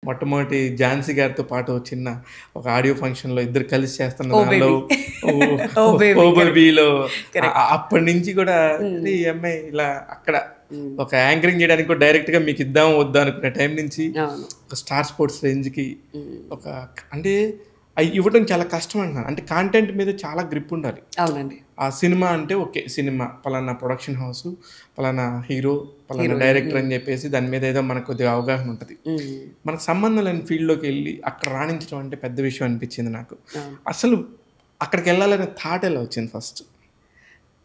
మొట్టమొదటి ఝాన్సీ గారితో పాటు చిన్న ఒక ఆడియో ఫంక్షన్లో ఇద్దరు కలిసి చేస్తున్న ఓ దానిలో baby, ఓ బేబీలో అప్పటి నుంచి కూడా ఈ అమ్మాయి ఇలా అక్కడ ఒక యాంకరింగ్ చేయడానికి కూడా డైరెక్ట్గా మీకు ఇద్దాం వద్దా అనుకునే టైం నుంచి ఒక స్టార్ స్పోర్ట్స్ రేంజ్కి ఒక అంటే అవి ఇవ్వడం చాలా కష్టం అంటున్నాను. అంటే కాంటెంట్ మీద చాలా గ్రిప్ ఉండాలి. అవునండి. ఆ సినిమా అంటే ఓకే సినిమా పలానా ప్రొడక్షన్ హౌస్, పలానా హీరో, పలానా డైరెక్టర్ అని చెప్పేసి దాని మీద ఏదో మనకు కొద్దిగా అవగాహన ఉంటుంది. మనకు సంబంధం లేని ఫీల్డ్లోకి వెళ్ళి అక్కడ రాణించడం అంటే పెద్ద విషయం అనిపించింది నాకు. అసలు అక్కడికి వెళ్ళాలనే థాట్ ఎలా వచ్చింది ఫస్ట్?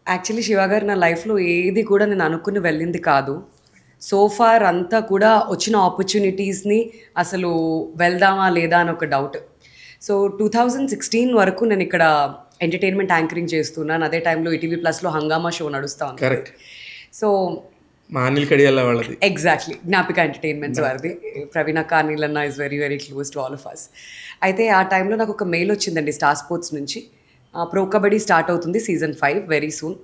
యాక్చువల్లీ శివ గారు నా లైఫ్లో ఏది కూడా నేను అనుకుని వెళ్ళింది కాదు. సోఫార్ అంతా కూడా వచ్చిన ఆపర్చునిటీస్ని అసలు వెళ్దామా లేదా అని ఒక డౌట్. సో 2016 వరకు నేను ఇక్కడ ఎంటర్టైన్మెంట్ యాంకరింగ్ చేస్తున్నాను. అదే టైంలో ఈటీవీ ప్లస్లో హంగామా షో నడుస్తాను. కరెక్ట్. సో మా అనిల్ కడియాల వాళ్ళది. ఎగ్జాక్ట్లీ, జ్ఞాపిక ఎంటర్టైన్మెంట్స్ వారిది. ప్రవీణ అనిల్ అన్న is very very close to all of us. అయితే ఆ టైంలో నాకు ఒక మెయిల్ వచ్చిందండి స్టార్ స్పోర్ట్స్ నుంచి, ప్రో కబడ్డీ స్టార్ట్ అవుతుంది సీజన్ 5 వెరీ సూన్,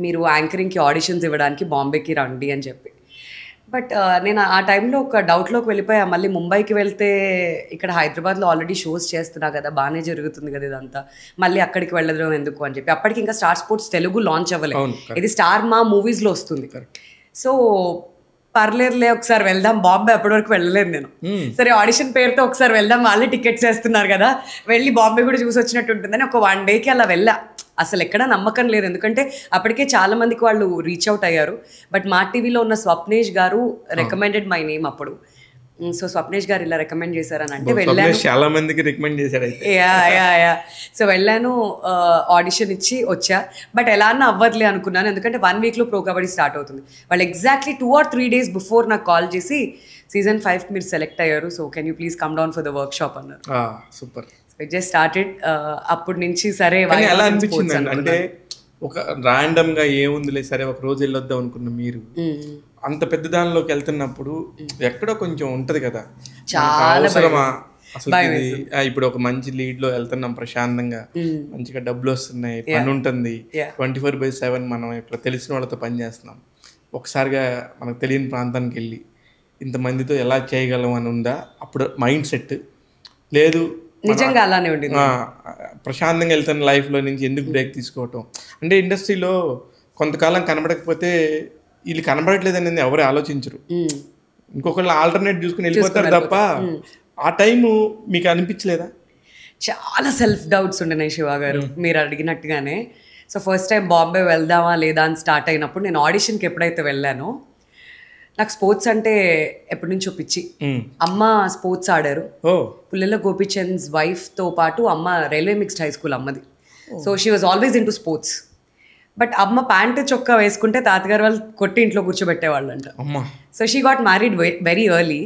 మీరు యాంకరింగ్కి ఆడిషన్స్ ఇవ్వడానికి బాంబేకి రండి అని చెప్పి. బట్ నేను ఆ టైంలో ఒక డౌట్లోకి వెళ్ళిపోయా, మళ్ళీ ముంబైకి వెళ్తే ఇక్కడ హైదరాబాద్లో ఆల్రెడీ షోస్ చేస్తున్నా కదా, బాగానే జరుగుతుంది కదా ఇదంతా, మళ్ళీ అక్కడికి వెళ్ళడం ఎందుకు అని చెప్పి. అప్పటికి ఇంకా స్టార్ స్పోర్ట్స్ తెలుగు లాంచ్ అవ్వలేదు, ఇది స్టార్ మా మూవీస్లో వస్తుంది. సో పర్లేదులే ఒకసారి వెళ్దాం, బాంబే అప్పటి వరకు వెళ్ళలేదు నేను. సరే ఆడిషన్ పేరుతో ఒకసారి వెళ్దాం, వాళ్ళే టికెట్స్ వేస్తున్నారు కదా, వెళ్ళి బాంబే కూడా చూసి వచ్చినట్టు ఉంటుందని ఒక 1 డేకి అలా వెళ్ళా. అసలు ఎక్కడా నమ్మకం లేదు, ఎందుకంటే అప్పటికే చాలా మందికి వాళ్ళు రీచ్ అవుట్ అయ్యారు. బట్ మా టీవీలో ఉన్న స్వప్నేష్ గారు రికమెండెడ్ మై నేమ్ అప్పుడు. సో స్వప్నేష్ గారు ఇలా రికమెండ్ చేశారని అంటే వెళ్ళాను. చాలా మందికి రికమెండ్ చేశారు. సో వెళ్ళాను, ఆడిషన్ ఇచ్చి వచ్చా. బట్ ఎలా అన్నా అవ్వదులే అనుకున్నాను, ఎందుకంటే 1 వీక్లో ప్రో కబడ్డీ స్టార్ట్ అవుతుంది. వాళ్ళు ఎగ్జాక్ట్లీ 2 or 3 days బిఫోర్ నాకు కాల్ చేసి సీజన్ 5 మీరు సెలెక్ట్ అయ్యారు, so can you please come down for the work shop అన్నారు. సూపర్. Just started. అప్పటి నుంచి సరే ఎలా అనిపించింది అంటే ఒక ర్యాండమ్గా ఏముందిలే సరే ఒక రోజు వెళ్ళొద్దాం అనుకున్న మీరు అంత పెద్ద దానిలోకి వెళ్తున్నప్పుడు ఎక్కడో కొంచెం ఉంటది కదా, చాలా అసలు ఇప్పుడు ఒక మంచి లీడ్ లో వెళ్తున్నాం ప్రశాంతంగా, మంచిగా డబ్బులు వస్తున్నాయి, పని ఉంటుంది, 24/7 మనం ఇక్కడ తెలిసిన వాళ్ళతో పని చేస్తున్నాం, ఒకసారిగా మనకు తెలియని ప్రాంతానికి వెళ్ళి ఇంతమందితో ఎలా చేయగలం అని ఉందా అప్పుడు మైండ్ సెట్? లేదు నిజంగా అలానే ఉండింది. ప్రశాంతంగా వెళ్తున్న లైఫ్లో నుంచి ఎందుకు బ్రేక్ తీసుకోవటం? అంటే ఇండస్ట్రీలో కొంతకాలం కనబడకపోతే వీళ్ళు కనబడట్లేదు అనేది ఎవరు ఆలోచించరు, ఇంకొకళ్ళు ఆల్టర్నేట్ చూసుకుని వెళ్ళిపోతారు తప్ప. ఆ టైము మీకు అనిపించలేదా? చాలా సెల్ఫ్ డౌట్స్ ఉండినాయి శివ గారు మీరు అడిగినట్టుగానే. సో ఫస్ట్ టైం బాంబే వెళ్దామా లేదా అని స్టార్ట్ అయినప్పుడు నేను ఆడిషన్కి ఎప్పుడైతే వెళ్ళానో, నాకు స్పోర్ట్స్ అంటే ఎప్పటి నుంచో పిచ్చి. అమ్మ స్పోర్ట్స్ ఆడారు, పుల్లెల గోపిచంద్స్ వైఫ్తో పాటు అమ్మ రైల్వే మిక్స్డ్ హై స్కూల్ అమ్మది. So she was always into sports. But అమ్మ ప్యాంట్ చొక్కా వేసుకుంటే తాతగారు వాళ్ళు కొట్టి ఇంట్లో కూర్చోబెట్టేవాళ్ళంట. So she got married very early.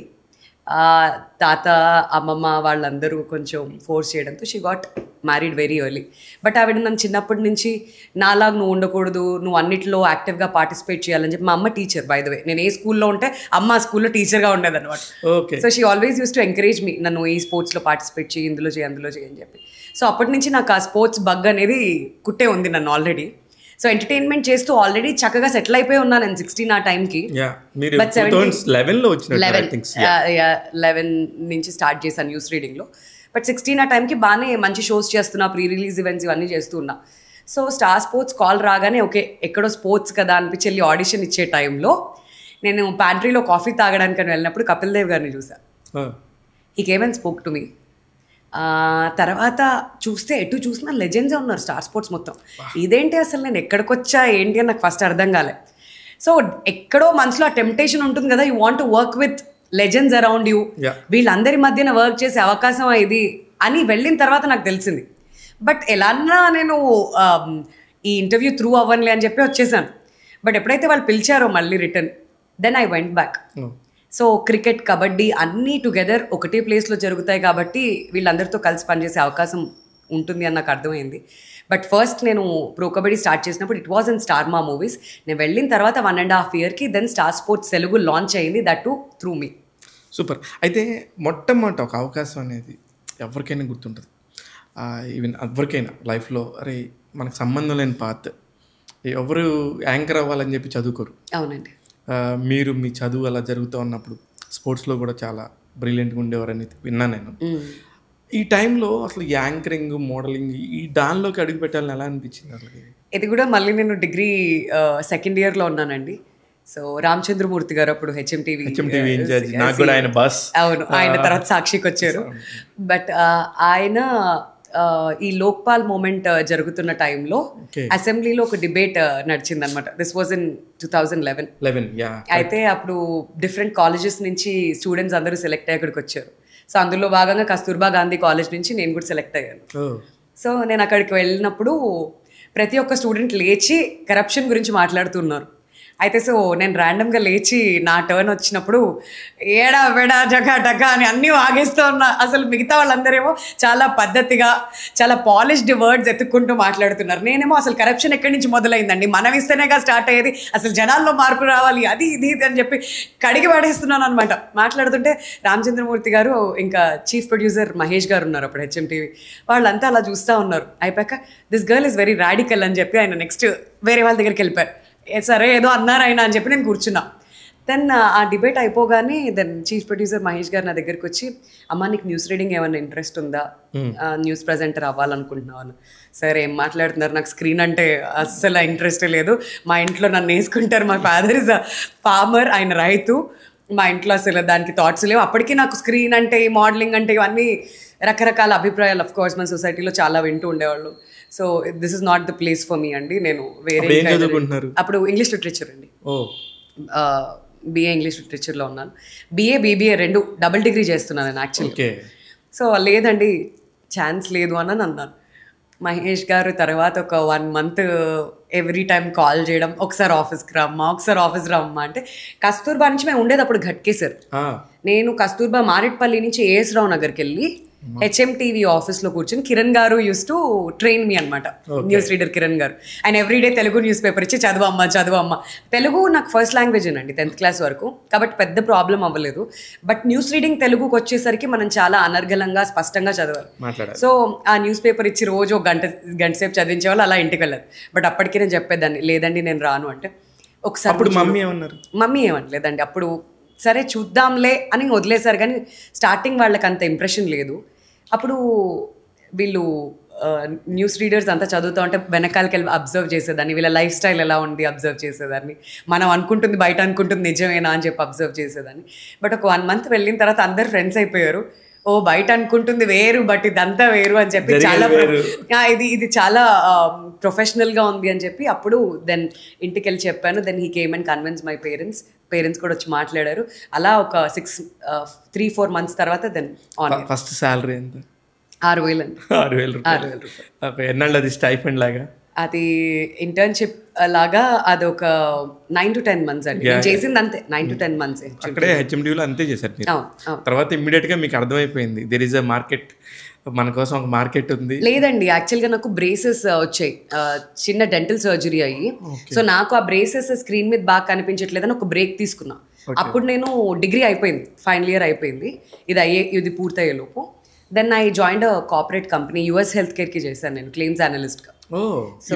తాత అమ్మమ్మ వాళ్ళందరూ కొంచెం ఫోర్స్ చేయడంతో she got married very early. But ఆవిడ నన్ను చిన్నప్పటి నుంచి నాలాగా నువ్వు ఉండకూడదు, నువ్వు అన్నిట్లో యాక్టివ్గా పార్టిసిపేట్ చేయాలని చెప్పి. మా అమ్మ టీచర్ బై ద వే, నేను ఏ స్కూల్లో ఉంటే అమ్మ ఆ స్కూల్లో టీచర్గా ఉండేది అనమాట. So she always use to encourage me, నన్ను ఈ స్పోర్ట్స్లో పార్టిసిపేట్ చేయి, ఇందులో చేయి అందులో చేయి అని చెప్పి. సో అప్పటి నుంచి నాకు ఆ స్పోర్ట్స్ బగ్ అనేది కుట్టే ఉంది నన్ను ఆల్రెడీ. సో ఎంటర్టైన్మెంట్ చేస్తూ ఆల్రెడీ చక్కగా సెటిల్ అయిపోయి ఉన్నాను నేను 16 ఆ టైంకి. 11 నుంచి స్టార్ట్ చేశాను న్యూస్ రీడింగ్లో. బట్ 16 ఆ టైంకి బాగానే మంచి షోస్ చేస్తున్నా, ప్రీ రిలీజ్ ఈవెంట్స్ ఇవన్నీ చేస్తున్నా. సో స్టార్ స్పోర్ట్స్ కాల్ రాగానే ఓకే ఎక్కడో స్పోర్ట్స్ కదా అనిపించి వెళ్ళి ఆడిషన్ ఇచ్చే టైంలో నేను ప్యాంట్రీలో కాఫీ తాగడానికి అని వెళ్ళినప్పుడు కపిల్ దేవ్ గారిని చూసాను. He came and spoke to me. తర్వాత చూస్తే ఎటు చూసినా లెజెండ్సే ఉన్నారు స్టార్ స్పోర్ట్స్ మొత్తం. ఇదేంటి అసలు నేను ఎక్కడికి వచ్చా ఏంటి అని నాకు ఫస్ట్ అర్థం కాలే. సో ఎక్కడో మనసులో ఆ టెంప్టేషన్ ఉంటుంది కదా, you want to work with legends around you, వీళ్ళందరి మధ్యన వర్క్ చేసే అవకాశం ఇది అని వెళ్ళిన తర్వాత నాకు తెలిసింది. బట్ ఎలాన్నా నేను ఈ ఇంటర్వ్యూ త్రూ అవ్వనులే అని చెప్పి వచ్చేసాను. బట్ ఎప్పుడైతే వాళ్ళు పిలిచారో మళ్ళీ return, then I went back. So cricket, kabaddi అన్నీ టుగెదర్ ఒకటే ప్లేస్లో జరుగుతాయి కాబట్టి వీళ్ళందరితో కలిసి పనిచేసే అవకాశం ఉంటుంది అని నాకు అర్థమైంది. బట్ ఫస్ట్ నేను ప్రో కబడ్డీ స్టార్ట్ చేసినప్పుడు it was in star Maa movies. నేను వెళ్ళిన తర్వాత 1.5 yearకి then star sports Telugu launch అయింది, that to through me. Super. అయితే మొట్టమొదటి ఒక అవకాశం అనేది ఎవరికైనా గుర్తుంటుంది, ఈవెన్ ఎవరికైనా లైఫ్లో. అరే మనకు సంబంధం లేని పాత్, ఎవరు యాంకర్ అవ్వాలని చెప్పి చదువుకోరు. అవునండి. మీరు మీ చదువు అలా జరుగుతూ ఉన్నప్పుడు స్పోర్ట్స్లో కూడా చాలా బ్రిలియంట్గా ఉండేవారని విన్నా నేను. ఈ టైంలో అసలు యాంకరింగ్, మోడలింగ్ ఈ దానిలోకి అడుగు పెట్టాలని ఎలా అనిపించింది అసలు? ఇది కూడా మళ్ళీ నేను డిగ్రీ సెకండ్ ఇయర్లో ఉన్నానండి. సో రామచంద్రమూర్తి గారు అప్పుడు హెచ్ఎంటీవీ ఇన్ఛార్జ్, నాకు కూడా ఆయన బాస్. అవును, ఆయన తర్వాత సాక్షికి వచ్చారు. బట్ ఆయన ఈ లోక్పాల్ మూమెంట్ జరుగుతున్న టైంలో అసెంబ్లీలో ఒక డిబేట్ నడిచింది అనమాట. This was in 2011. అయితే అప్పుడు డిఫరెంట్ కాలేజెస్ నుంచి స్టూడెంట్స్ అందరూ సెలెక్ట్ అయ్యి అక్కడికి వచ్చారు. సో అందులో భాగంగా కస్తూర్బా గాంధీ కాలేజ్ నుంచి నేను కూడా సెలెక్ట్ అయ్యాను. సో నేను అక్కడికి వెళ్ళినప్పుడు ప్రతి ఒక్క స్టూడెంట్ లేచి కరప్షన్ గురించి మాట్లాడుతున్నారు. అయితే సో నేను ర్యాండమ్గా లేచి నా టర్న్ వచ్చినప్పుడు ఏడా వెడా జగా డగా అని అన్నీ వాగేస్తూ ఉన్నా. అసలు మిగతా వాళ్ళందరేమో చాలా పద్ధతిగా చాలా పాలిష్డ్ వర్డ్స్ ఎత్తుక్కుంటూ మాట్లాడుతున్నారు. నేనేమో అసలు కరప్షన్ ఎక్కడి నుంచి మొదలైందండి, మనం ఇస్తేనేగా స్టార్ట్ అయ్యేది, అసలు జనాల్లో మార్పు రావాలి, అది ఇది అని చెప్పి కడిగి పడేస్తున్నాను అనమాట. మాట్లాడుతుంటే రామచంద్రమూర్తి గారు ఇంకా చీఫ్ ప్రొడ్యూసర్ మహేష్ గారు ఉన్నారు అప్పుడు హెచ్ఎంటీవీ, వాళ్ళంతా అలా చూస్తూ ఉన్నారు. అయిపోయాక this girl is very radical అని చెప్పి ఆయన నెక్స్ట్ వేరే వాళ్ళ దగ్గరికి వెళ్ళిపోయారు. సరే ఏదో అన్నారు ఆయన అని చెప్పి నేను కూర్చున్నా. దెన్ ఆ డిబేట్ అయిపోగానే దెన్ చీఫ్ ప్రొడ్యూసర్ మహేష్ గారు నా దగ్గరికి వచ్చి, అమ్మ నీకు న్యూస్ రీడింగ్ ఏమైనా ఇంట్రెస్ట్ ఉందా, న్యూస్ ప్రజెంటర్ అవ్వాలనుకుంటున్నాను. సరే ఏం మాట్లాడుతున్నారు, నాకు స్క్రీన్ అంటే అస్సలు ఇంట్రెస్టే లేదు, మా ఇంట్లో నన్ను వేసుకుంటారు, మా ఫాదర్ ఇస్ అ ఫార్మర్, ఆయన రైతు, మా ఇంట్లో అసలు దానికి థాట్స్ లేవు. అప్పటికీ నాకు స్క్రీన్ అంటే మోడలింగ్ అంటే ఇవన్నీ రకరకాల అభిప్రాయాలు అఫ్ కోర్స్ మన సొసైటీలో చాలా వింటూ ఉండేవాళ్ళు. So this is not the place for me అండి. నేను వేరే అప్పుడు ఇంగ్లీష్ లిటరేచర్ అండి, బిఏ ఇంగ్లీష్ లిటరేచర్లో ఉన్నాను. బిఏ బీబీఏ రెండు డబుల్ డిగ్రీ చేస్తున్నాను నేను యాక్చువల్లీ. సో లేదండి ఛాన్స్ లేదు అని అన్నాను. మహేష్ గారు తర్వాత ఒక 1 month ఎవ్రీ టైం కాల్ చేయడం, ఒకసారి ఆఫీస్కి రమ్మా, ఒకసారి ఆఫీస్ రమ్మా అంటే. కస్తూర్బా నుంచి మేము ఉండేది అప్పుడు ఘట్కేసర్. నేను కస్తూర్బా మారేట్పల్లి నుంచి ఏఎస్ రావు నగర్కి వెళ్ళి హెచ్ఎంటీవీ ఆఫీస్లో కూర్చొని కిరణ్ గారు యూస్ టు ట్రైన్ మీ అనమాట, న్యూస్ రీడర్ కిరణ్ గారు. ఆయన ఎవ్రీడే తెలుగు న్యూస్ పేపర్ ఇచ్చి చదువమ్మ. తెలుగు నాకు ఫస్ట్ లాంగ్వేజ్ అండి 10th class వరకు, కాబట్టి పెద్ద ప్రాబ్లం అవ్వలేదు. బట్ న్యూస్ రీడింగ్ తెలుగుకి వచ్చేసరికి మనం చాలా అనర్గళంగా స్పష్టంగా చదవాలి. సో ఆ న్యూస్ పేపర్ ఇచ్చి రోజు ఒక గంట సేపు చదివించే వాళ్ళు, అలా ఇంటికి వెళ్ళదు. బట్ అప్పటికి నేను చెప్పేదాన్ని, లేదండి నేను రాను అంటే. ఒకసారి మమ్మీ ఏమనలేదండి అప్పుడు, సరే చూద్దాంలే అని వదిలేశారు. కానీ స్టార్టింగ్ వాళ్ళకి అంత ఇంప్రెషన్ లేదు. అప్పుడు వీళ్ళు న్యూస్ రీడర్స్ అంతా చదువుతూ ఉంటే వెనకాలకి వెళ్ళి అబ్జర్వ్ చేసేదాన్ని, వీళ్ళ లైఫ్ స్టైల్ ఎలా ఉంది అబ్జర్వ్ చేసేదాన్ని. మనం అనుకుంటుంది బయట అనుకుంటుంది నిజమేనా అని చెప్పి అబ్జర్వ్ చేసేదాన్ని. బట్ ఒక 1 month వెళ్ళిన తర్వాత అందరు ఫ్రెండ్స్ అయిపోయారు. ఓ బయట అనుకుంటుంది వేరు, బట్ ఇదంతా వేరు అని చెప్పి చాలా ఇది చాలా ప్రొఫెషనల్గా ఉంది అని చెప్పి అప్పుడు దెన్ ఇంటికి వెళ్ళి చెప్పాను. Then he came and convince my parents కూడా వచ్చి మాట్లాడారు. అలా ఒక 3-4 months తర్వాత దెన్ ఆన్. ఫస్ట్ సాలరీ ఎంత? 6,000 అండి. 6,000 ఎన్నాళ్ళు అది స్టైఫండ్ లాగా? అది ఇంటర్న్షిప్ లాగా, అది ఒక 9 to 10 months అండి నేను చేసింది, అంతే 9 to 10 months. అక్కడే హెచ్ఎంటీవీలో అంతే చేశారు మీరు. తర్వాత ఇమ్మీడియట్గా మీకు అర్థమైపోయింది దెర్ ఈజ్ అ మార్కెట్, మన కోసం ఒక మార్కెట్ ఉంది. లేదండి, యాక్చువల్గా నాకు బ్రేసెస్ వచ్చాయి, చిన్న డెంటల్ సర్జరీ అయ్యి. సో నాకు ఆ బ్రేసెస్ స్క్రీన్ మీద బాగా కనిపించట్లేదని ఒక బ్రేక్ తీసుకున్నా. అప్పుడు నేను డిగ్రీ అయిపోయింది, ఫైనల్ ఇయర్ అయిపోయింది, ఇది పూర్తయ్యే లోపు. Then I joined a corporate company, US health కేర్కి చేశాను నేను క్లెయిమ్స్ అనలిస్ట్గా. సో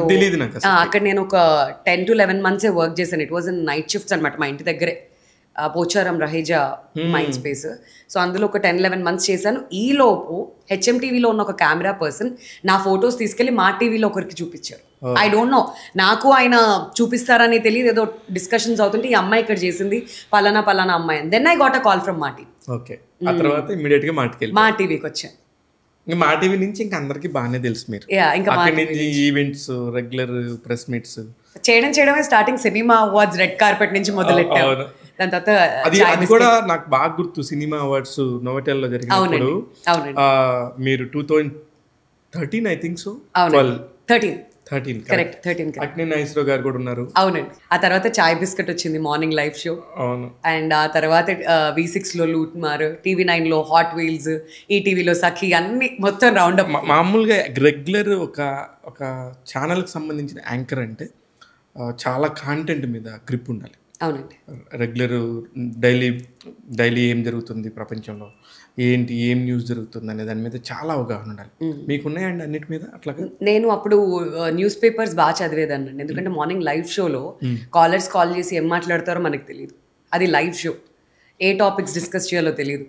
అక్కడ నేను ఒక 10 to 11 months వర్క్ చేశాను. It was in night shifts అనమాట, మా ఇంటి దగ్గరే Pocharam Raheja mind space. So అందులో ఒక 10-11 months చేశాను. ఈలోపు హెచ్ఎంటీవీలో ఉన్న ఒక కెమెరా పర్సన్ నా ఫొటోస్ తీసుకెళ్ళి మా టీవీలో ఒకరికి చూపించారు. ఐ డోంట్ నో, నాకు ఆయన చూపిస్తారని తెలియదు, ఏదో డిస్కషన్స్ అవుతుంటే ఈ అమ్మాయి ఇక్కడ చేసింది పలానా అమ్మాయి అని. Then I got a call from Maa TV. Okay, ఆ తర్వాత ఇమ్మీడియట్గా మా టీవీకి వచ్చాను. మా టీవీ నుంచి ఇంకా అందరికి బాగానే తెలుసు మీరు. ఇంకా ఈవెంట్స్, రెగ్యులర్ ప్రెస్ మీట్స్ చేయడమే starting. Cinema awards red carpet నుంచి మొదలెట్టాను. దాని తర్వాత అది కూడా నాకు బాగా గుర్తు, సినిమా అవార్డ్స్ నోవెటెల్లో జరిగినప్పుడు మీరు 2013 I think so 13 correct 13 Akkineni Nageswara Rao garu కూడా ఉన్నారు. అవునండి. ఆ తర్వాత చాయ్ బిస్కెట్ వచ్చింది, మార్నింగ్ లైవ్ షో. అవును. అండ్ ఆ తర్వాత V6లో లూట్ మార్, TV9లో హాట్ వీల్స్, ఈటీవీలో సఖీ, అన్ని మొత్తం రౌండ్ అప్. మామూలుగా రెగ్యులర్ ఒక ఛానల్కి సంబంధించిన యాంకర్ అంటే చాలా కాంటెంట్ మీద గ్రిప్ ఉండాలి. అవునండి. రెగ్యులర్ డైలీ ఏం జరుగుతుంది ప్రపంచంలో, ఏం న్యూస్ జరుగుతుంది అనే దాని మీద చాలా అవగాహన ఉండాలి. మీకున్నాయండి అన్నిటి మీద అట్లాగా? నేను అప్పుడు న్యూస్ పేపర్స్ బాగా చదివేదాన్ని, ఎందుకంటే మార్నింగ్ లైవ్ షోలో కాలర్స్ కాల్ చేసి ఏం మాట్లాడతారో మనకు తెలియదు. అది లైవ్ షో, ఏ టాపిక్స్ డిస్కస్ చేయాలో తెలియదు.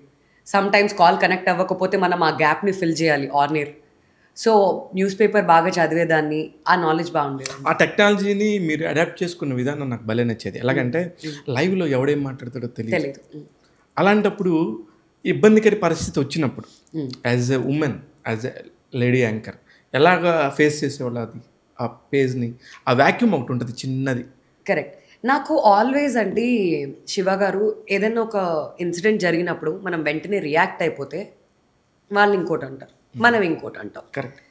సమ్ టైమ్స్ కాల్ కనెక్ట్ అవ్వకపోతే మనం ఆ గ్యాప్ని ఫిల్ చేయాలి on air. So news paper బాగా చదివేదాన్ని, ఆ నాలెడ్జ్ బాగుండేది. ఆ టెక్నాలజీని మీరు అడాప్ట్ చేసుకున్న విధానం నాకు భలే నచ్చేది. ఎలాగంటే లైవ్లో ఎవడేం మాట్లాడతాడో తెలియదు. అలాంటప్పుడు ఇబ్బందికర పరిస్థితి వచ్చినప్పుడు as a women, as a lady anchor ఎలాగా ఫేస్ చేసేవాళ్ళు అది ఆ పేజ్ని? ఆ వ్యాక్యూమ్ ఒకటి ఉంటుంది చిన్నది. కరెక్ట్. నాకు ఆల్వేస్ అండి శివ గారు, ఏదైనా ఒక ఇన్సిడెంట్ జరిగినప్పుడు మనం వెంటనే రియాక్ట్ అయిపోతే వాళ్ళు ఇంకోటి అంటారు, మనం ఇంకోటి అంటాం. Correct.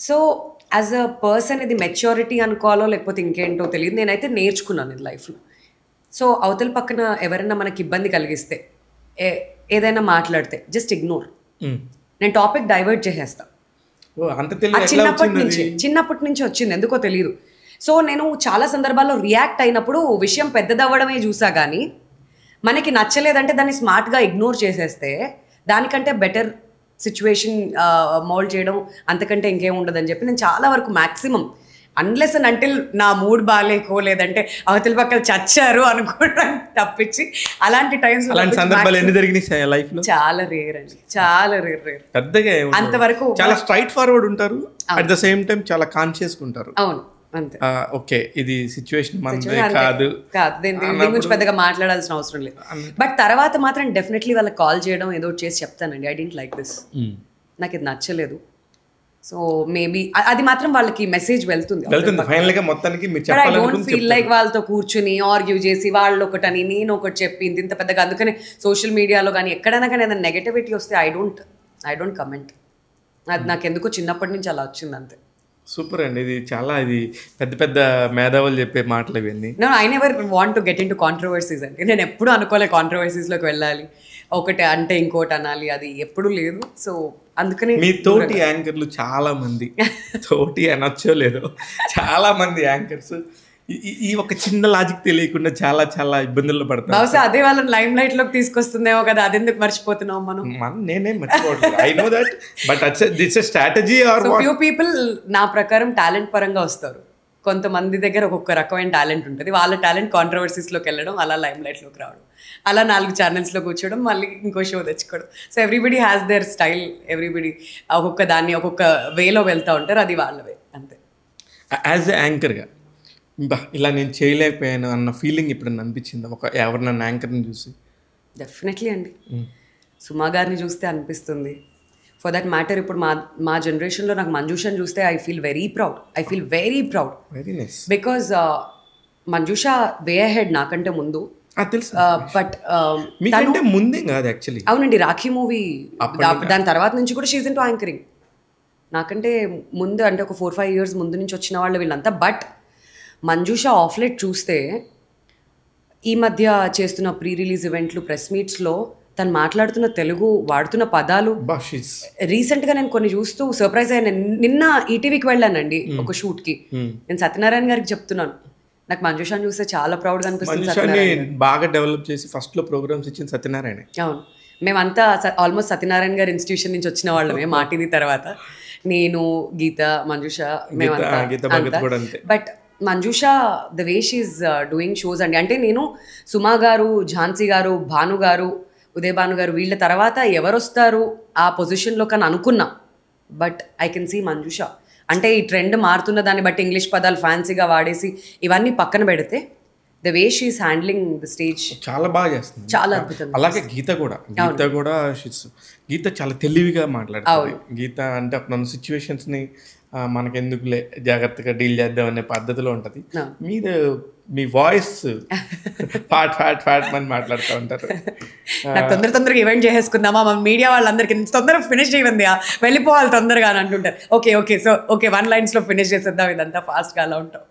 So as a person ఇది మెచ్యూరిటీ అనుకోవాలో లేకపోతే ఇంకేంటో తెలియదు, నేనైతే నేర్చుకున్నాను ఇది లైఫ్లో. సో అవతల పక్కన ఎవరైనా మనకి ఇబ్బంది కలిగిస్తే, ఏదైనా మాట్లాడితే జస్ట్ ఇగ్నోర్. నేను టాపిక్ డైవర్ట్ చేసేస్తాను. చిన్నప్పటి నుంచి వచ్చింది, ఎందుకో తెలియదు. సో నేను చాలా సందర్భాల్లో రియాక్ట్ అయినప్పుడు విషయం పెద్దదవ్వడమే చూసా, కానీ మనకి నచ్చలేదంటే దాన్ని స్మార్ట్గా ఇగ్నోర్ చేసేస్తే దానికంటే బెటర్ సిచ్యువేషన్ మోల్డ్ చేయడం అంతకంటే ఇంకేం ఉండదని చెప్పి నేను చాలా వరకు మ్యాక్సిమం అన్లెస్ అండ్ అంటిల్ నా మూడ్ బాగాలేకో లేదంటే అవతల పక్కన చచ్చారు అనుకోవడానికి తప్పించి అలాంటి టైమ్స్ చాలా రేర్ అండి, చాలా రేర్. పెద్దగా అంతవరకు చాలా స్ట్రైట్ ఫార్వర్డ్ ఉంటారు, అట్ ద సేమ్ టైం చాలా కాన్షియస్ ఉంటారు. అవును, అంతే. ఓకే, ఇది సిచ్యువేషన్ మనదే కాదు, దీని గురించి పెద్దగా మాట్లాడాల్సిన అవసరం లేదు. బట్ తర్వాత మాత్రం డెఫినెట్లీ వాళ్ళకి కాల్ చేయడం ఏదో చేసి చెప్తానండి, ఐ డోంట్ లైక్ దిస్, నాకు ఇది నచ్చలేదు. సో మేబీ అది మాత్రం వాళ్ళకి మెసేజ్ వెళ్తుంది. ఐ డోంట్ ఫీల్ లైక్ వాళ్ళతో కూర్చుని ఆర్గ్యూ చేసి వాళ్ళు ఒకటని నేను ఒకటి చెప్పింది ఇంత పెద్దగా. అందుకని సోషల్ మీడియాలో కానీ ఎక్కడైనా కానీ ఏదైనా నెగటివిటీ వస్తే ఐ డోంట్ కమెంట్. అది నాకు ఎందుకో చిన్నప్పటి నుంచి అలా వచ్చింది, అంతే. సూపర్ అండి, ఇది చాలా ఇది పెద్ద పెద్ద మేధావులు చెప్పే మాటలు ఇవన్నీ. I never want to get in to controversies అండి. నేను ఎప్పుడు అనుకోలే కాంట్రవర్సీస్లోకి వెళ్ళాలి, ఒకటి అంటే ఇంకోటి అనాలి, అది ఎప్పుడు లేదు. సో అందుకని మీ తోటి యాంకర్లు చాలా మంది, తోటి అనొచ్చో లేదో, చాలా మంది యాంకర్స్ ఈ ఒక చిన్న లాజిక్ తెలియకుండా చాలా చాలా ఇబ్బందుల్లో పడతారు. బహుశా అదే వాళ్ళని లైమ్ లైట్ లోకి తీసుకొస్తుందేమో కదా, అది ఎందుకు మర్చిపోతున్నాం మనం? నేనేం మర్చిపోవట్లేదు, I know that, but it's a strategy or few people నా ప్రకారం టాలెంట్ పరంగా వస్తారు. కొంతమంది దగ్గర ఒక్కొక్క రకమైన టాలెంట్ ఉంటుంది, వాళ్ళ టాలెంట్ కాంట్రవర్సీస్లోకి వెళ్ళడం, అలా లైమ్ లైట్లోకి రావడం, అలా 4 ఛానల్స్లో కూర్చోవడం, మళ్ళీ ఇంకో షో తెచ్చుకోవడం. So everybody has their style, everybody ఒక్కొక్క దాన్ని ఒక్కొక్క వేలో వెళ్తూ ఉంటారు, అది వాళ్ళవే, అంతే. యాజ్ ఎ యాంకర్గా ఇలా నేను చేయలేకపోయాను అన్న ఫీలింగ్ ఇప్పుడు అనిపించింది ఎవరినన్నా యాంకర్ని చూసి? డెఫినెట్లీ అండి, సుమా గారిని చూస్తే అనిపిస్తుంది. ఫర్ దట్ మ్యాటర్ ఇప్పుడు మా జనరేషన్లో నాకు మంజుషాని చూస్తే I feel very proud, very nice. Because Manjusha way ahead నాకంటే ముందు. బట్ మీకంటే ముందే కాదు యాక్చువల్లీ. అవునండి, రాఖీ మూవీ దాని తర్వాత నుంచి కూడా షీజ్ ఇంటూ యాంకరింగ్. నాకంటే ముందు అంటే ఒక 4-5 years ముందు నుంచి వచ్చిన వాళ్ళు వీళ్ళంతా. బట్ మంజుషా ఆఫ్ లైట్ చూస్తే ఈ మధ్య చేస్తున్న ప్రీ రిలీజ్ ఈవెంట్లు, ప్రెస్ మీట్స్లో తను మాట్లాడుతున్న తెలుగు, వాడుతున్న పదాలు, రీసెంట్గా నేను కొన్ని చూస్తూ సర్ప్రైజ్ అయ్యాను. నిన్న ఈటీవీకి వెళ్ళానండి ఒక షూట్కి. నేను సత్యనారాయణ గారికి చెప్తున్నాను, నాకు మంజుషాని చూస్తే చాలా ప్రౌడ్గా అనిపిస్తుంది. బాగా డెవలప్ చేసి ఫస్ట్లో ప్రోగ్రామ్స్ ఇచ్చింది సత్యనారాయణ. అవును, మేమంతా ఆల్మోస్ట్ సత్యనారాయణ గారి ఇన్స్టిట్యూషన్ నుంచి వచ్చిన వాళ్ళమే. మా టీవీ తర్వాత నేను, గీత, మంజుష, మేమంతా. But Manjusha the way she is doing shows అండి, అంటే నేను సుమా గారు, ఝాన్సీ గారు, భాను గారు, ఉదయ్ భాను గారు వీళ్ళ తర్వాత ఎవరు వస్తారు ఆ పొజిషన్లో కానీ అనుకున్నా. But I can see Manjusha. అంటే ఈ ట్రెండ్ మారుతున్న దాన్ని బట్టి ఇంగ్లీష్ పదాలు ఫ్యాన్సీగా వాడేసి ఇవన్నీ పక్కన పెడితే the way she is handling the stage చాలా బాగా చేస్తుంది, చాలా అద్భుతం. అలాగే గీత కూడా గీత చాలా తెలివిగా మాట్లాడుతుంది. గీత అంటే అప్పుడు సిచ్యువేషన్స్ని మనకెందుకులే జాగ్రత్తగా డీల్ చేద్దాం అనే పద్ధతిలో ఉంటుంది. మీరు మీ వాయిస్ ఫ్యాట్ అని మాట్లాడుతూ ఉంటారు. నాకు తొందరగా ఈవెంట్ చేసేసుకుందామా, మన మీడియా వాళ్ళందరికీ తొందరగా ఫినిష్ చేయండి, వెళ్ళిపోవాలి తొందరగా అని అంటుంటారు. ఓకే సో 1 lines లో ఫినిష్ చేసేద్దాం, ఇదంతా ఫాస్ట్గా అలా ఉంటాం.